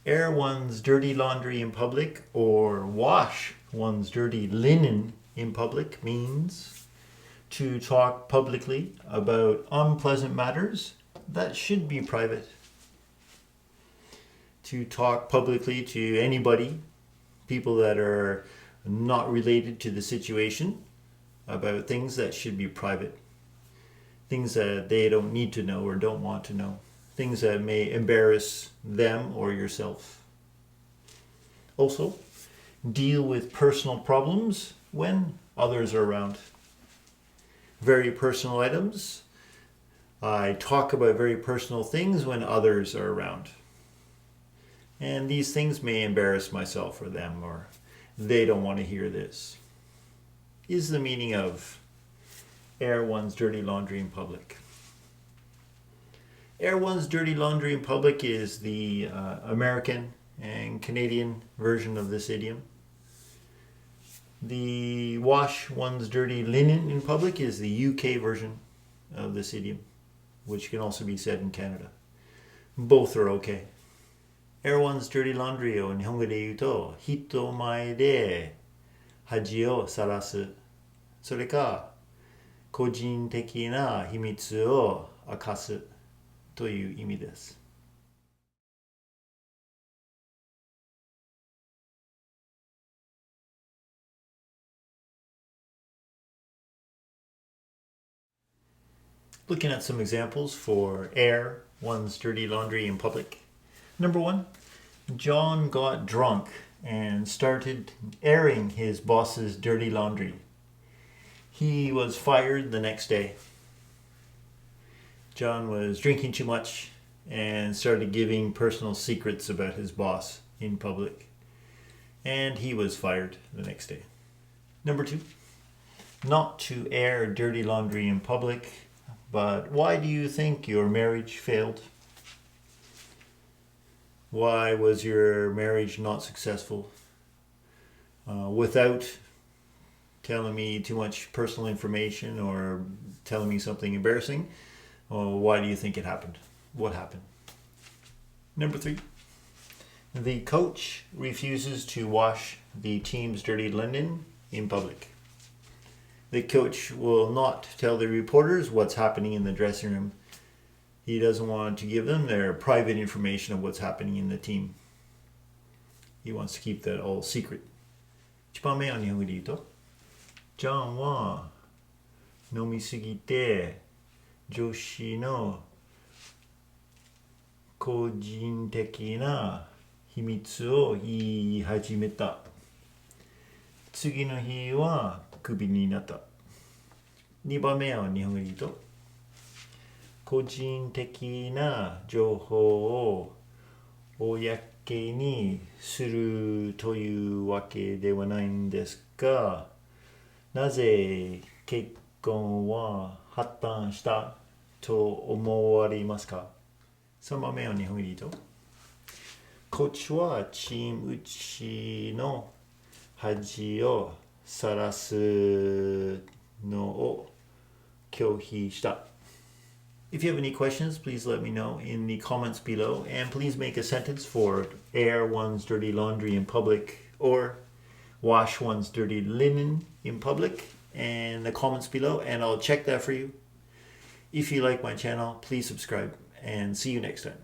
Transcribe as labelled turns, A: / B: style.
A: air one's dirty laundry in public or wash one's dirty linen in public means to talk publicly about unpleasant matters that should be private. To talk publicly to anybody, people that are not related to the situation, about things that should be private. Things that they don't need to know or don't want to know. Things that may embarrass them or yourself. Also, deal with personal problems when others are around. Very personal items. I talk about very personal things when others are around. And these things may embarrass myself or them, or they don't want to hear this. Is the meaning of air one's dirty laundry in public. Air one's dirty laundry in public is the American and Canadian version of this idiom. The wash one's dirty linen in public is the UK version of this idiom, which can also be said in Canada. Both are okay. Air one's dirty laundry を日本語で言うと、人前で恥をさらす。それか、個人的な秘密を明かすという意味です。Looking at some examples for air one's dirty laundry in public. Number 1, John got drunk and started airing his boss's dirty laundry. He was fired the next day. John was drinking too much and started giving personal secrets about his boss in public. And he was fired the next day. Number 2, not to air dirty laundry in public, but why do you think your marriage failed? Why was your marriage not successful? Without telling me too much personal information or telling me something embarrassing, why do you think it happened? What happened? Number 3, the coach refuses to wash the team's dirty linen in public. The coach will not tell the reporters what's happening in the dressing room. He doesn't want to give them their private information of what's happening in the team. He wants to keep that all secret. 1番目は日本語で言うと、ジョンは飲みすぎて女子の個人的な秘密を言い始めた。次の日はクビになった。2番目は日本語で言うと、個人的な情報を公にするというわけではないんですが、なぜ結婚は破綻したと思われますか？ 3番目は日本語で言うと、コーチはチーム内の恥をさらすのを拒否した。If you have any questions, please let me know in the comments below, and please make a sentence for air one's dirty laundry in public or wash one's dirty linen in public in the comments below, and I'll check that for you. If you like my channel, please subscribe, and see you next time.